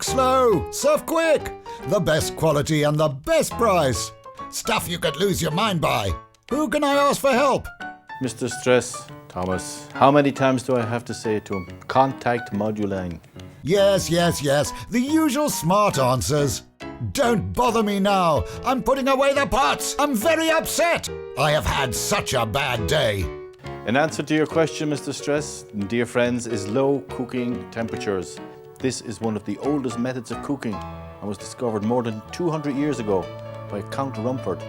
Cook slow, serve quick. The best quality and the best price. Stuff you could lose your mind by. Who can I ask for help? Mr. Stress, Thomas, how many times do I have to say it to him? Contact Moduline. Yes. The usual smart answers. Don't bother me now. I'm putting away the pots. I'm very upset. I have had such a bad day. In answer to your question, Mr. Stress, dear friends, is low cooking temperatures. This is one of the oldest methods of cooking and was discovered more than 200 years ago by Count Rumford.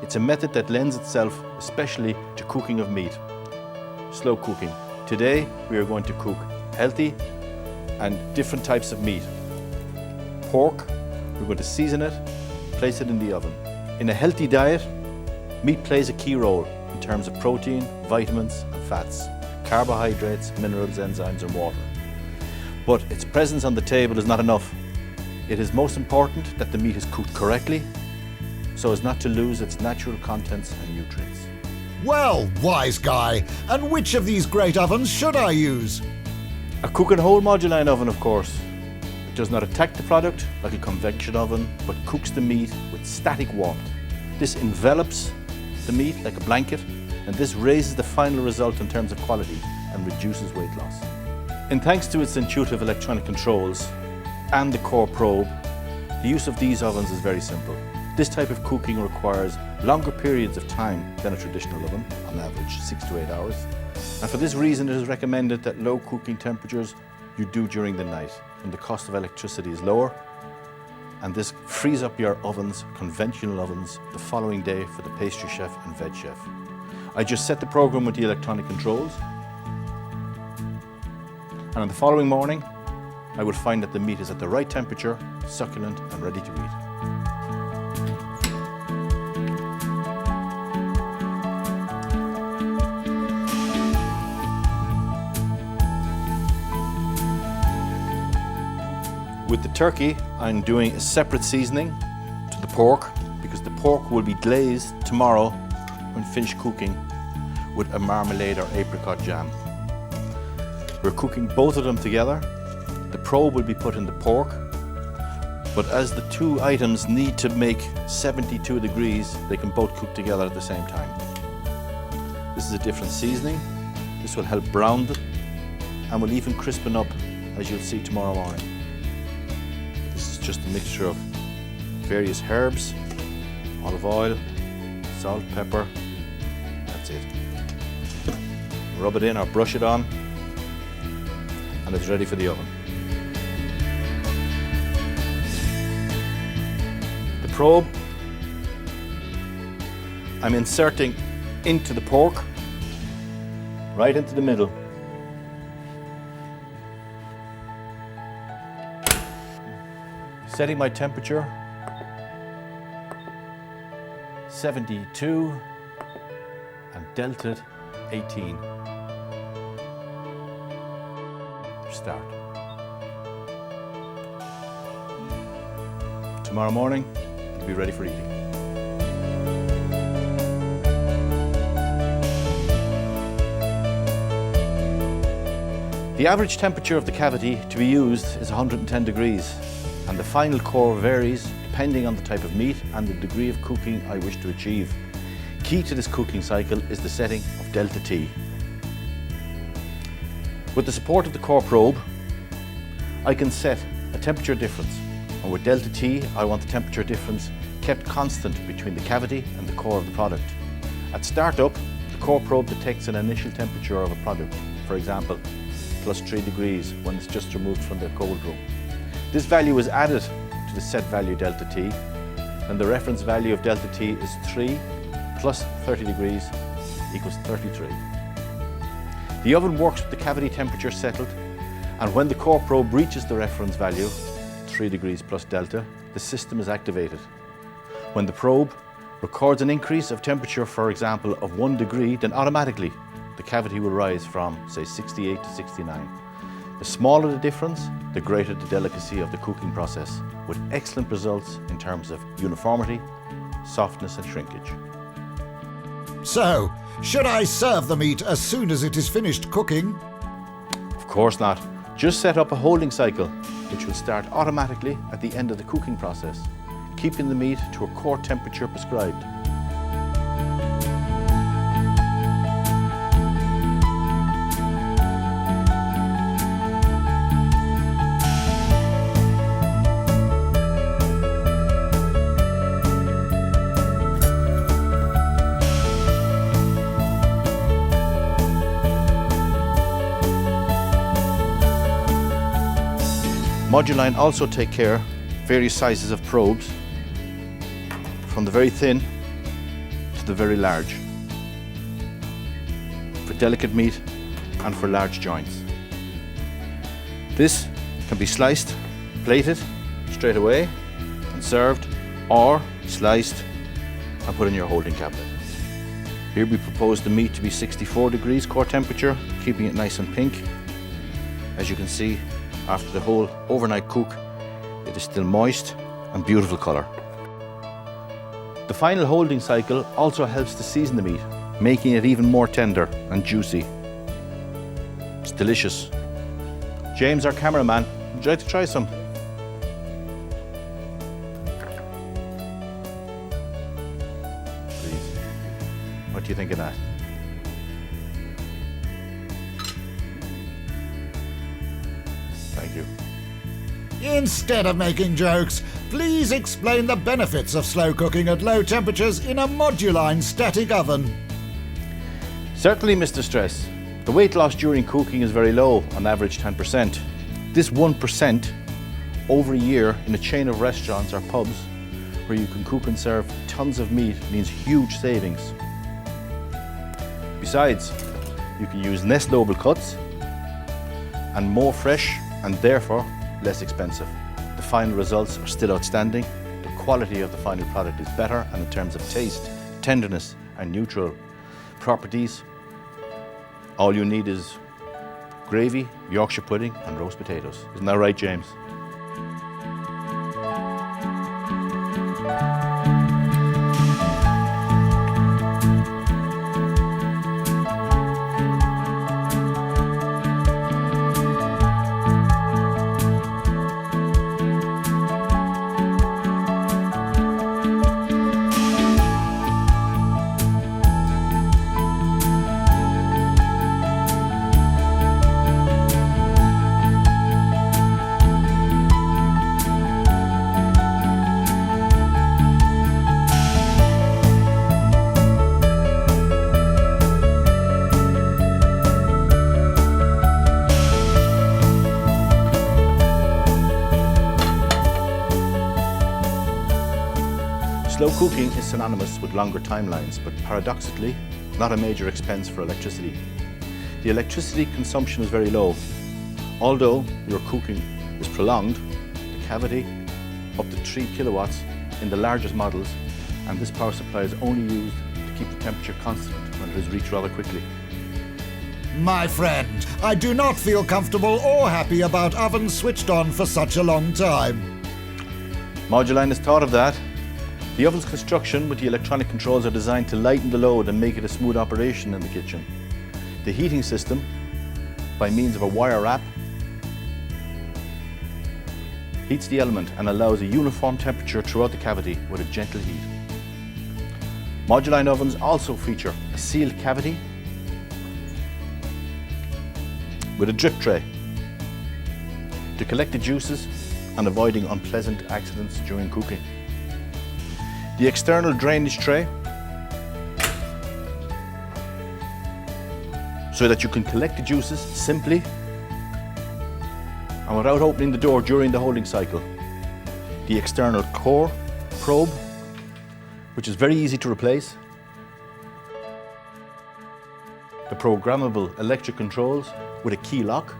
It's a method that lends itself especially to cooking of meat. Slow cooking. Today we are going to cook healthy and different types of meat. Pork, we're going to season it, place it in the oven. In a healthy diet, meat plays a key role in terms of protein, vitamins and fats, carbohydrates, minerals, enzymes and water. But its presence on the table is not enough. It is most important that the meat is cooked correctly so as not to lose its natural contents and nutrients. Well, wise guy, and which of these great ovens should I use? A cook and hold Moduline oven, of course. It does not attack the product like a convection oven, but cooks the meat with static warmth. This envelops the meat like a blanket, and this raises the final result in terms of quality and reduces weight loss. And thanks to its intuitive electronic controls and the core probe, the use of these ovens is very simple. This type of cooking requires longer periods of time than a traditional oven, on average 6 to 8 hours. And for this reason, it is recommended that low cooking temperatures you do during the night, when the cost of electricity is lower, and this frees up your ovens, conventional ovens, the following day for the pastry chef and veg chef. I just set the program with the electronic controls, and on the following morning, I will find that the meat is at the right temperature, succulent and ready to eat. With the turkey, I'm doing a separate seasoning to the pork because the pork will be glazed tomorrow when finished cooking with a marmalade or apricot jam. We're cooking both of them together. The probe will be put in the pork, but as the two items need to make 72 degrees, they can both cook together at the same time. This is a different seasoning. This will help brown them and will even crispen up, as you'll see tomorrow morning. This is just a mixture of various herbs, olive oil, salt, pepper. That's it. Rub it in or brush it on, and it's ready for the oven. The probe I'm inserting into the pork, right into the middle. Setting my temperature, 72 and delta 18. Start. Tomorrow morning, it'll be ready for eating. The average temperature of the cavity to be used is 110 degrees. And the final core varies depending on the type of meat and the degree of cooking I wish to achieve. Key to this cooking cycle is the setting of delta T. With the support of the core probe, I can set a temperature difference. And with delta T, I want the temperature difference kept constant between the cavity and the core of the product. At startup, the core probe detects an initial temperature of a product, for example, +3 degrees when it's just removed from the cold room. This value is added to the set value delta T, and the reference value of delta T is 3 plus 30 degrees equals 33. The oven works with the cavity temperature settled, and when the core probe reaches the reference value, 3 degrees plus delta, the system is activated. When the probe records an increase of temperature, for example, of 1 degree, then automatically the cavity will rise from, say, 68 to 69. The smaller the difference, the greater the delicacy of the cooking process, with excellent results in terms of uniformity, softness and shrinkage. So, should I serve the meat as soon as it is finished cooking? Of course not. Just set up a holding cycle which will start automatically at the end of the cooking process, keeping the meat to a core temperature prescribed. Moduline also take care various sizes of probes, from the very thin to the very large, for delicate meat and for large joints. This can be sliced, plated straight away and served, or sliced and put in your holding cabinet. Here we propose the meat to be 64 degrees core temperature, keeping it nice and pink. As you can see, after the whole overnight cook, it is still moist and beautiful colour. The final holding cycle also helps to season the meat, making it even more tender and juicy. It's delicious. James, our cameraman, would you like to try some? Please. What do you think of that? Thank you. Instead of making jokes, please explain the benefits of slow cooking at low temperatures in a Moduline static oven. Certainly, Mr. Stress. The weight loss during cooking is very low, on average 10%. This 1% over a year in a chain of restaurants or pubs where you can cook and serve tons of meat means huge savings. Besides, you can use less noble cuts and more fresh and therefore less expensive. The final results are still outstanding. The quality of the final product is better, and in terms of taste, tenderness and neutral properties, all you need is gravy, Yorkshire pudding and roast potatoes. Isn't that right, James? Slow cooking is synonymous with longer timelines, but paradoxically, not a major expense for electricity. The electricity consumption is very low. Although your cooking is prolonged, the cavity up to 3 kilowatts in the largest models, and this power supply is only used to keep the temperature constant when it is reached rather quickly. My friend, I do not feel comfortable or happy about ovens switched on for such a long time. Moduline has thought of that. The oven's construction with the electronic controls are designed to lighten the load and make it a smooth operation in the kitchen. The heating system, by means of a wire wrap, heats the element and allows a uniform temperature throughout the cavity with a gentle heat. Moduline ovens also feature a sealed cavity with a drip tray to collect the juices and avoiding unpleasant accidents during cooking. The external drainage tray, so that you can collect the juices simply and without opening the door during the holding cycle. The external core probe, which is very easy to replace. The programmable electric controls with a key lock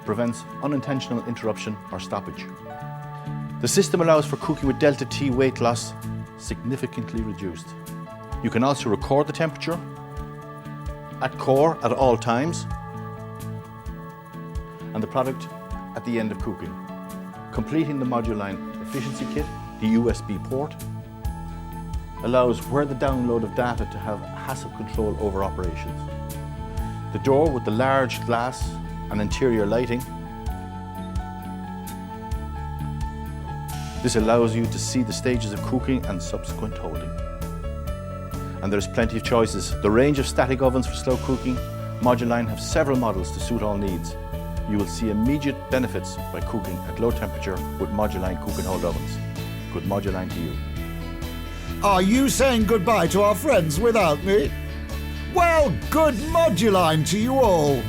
prevents unintentional interruption or stoppage. The system allows for cooking with delta T weight loss significantly reduced. You can also record the temperature at core at all times and the product at the end of cooking. Completing the Moduline efficiency kit, the USB port, allows where the download of data to have hassle control over operations. The door with the large glass and interior lighting. This allows you to see the stages of cooking and subsequent holding. And there's plenty of choices. The range of static ovens for slow cooking, Moduline have several models to suit all needs. You will see immediate benefits by cooking at low temperature with Moduline cook and hold ovens. Good Moduline to you. Are you saying goodbye to our friends without me? Well, good Moduline to you all.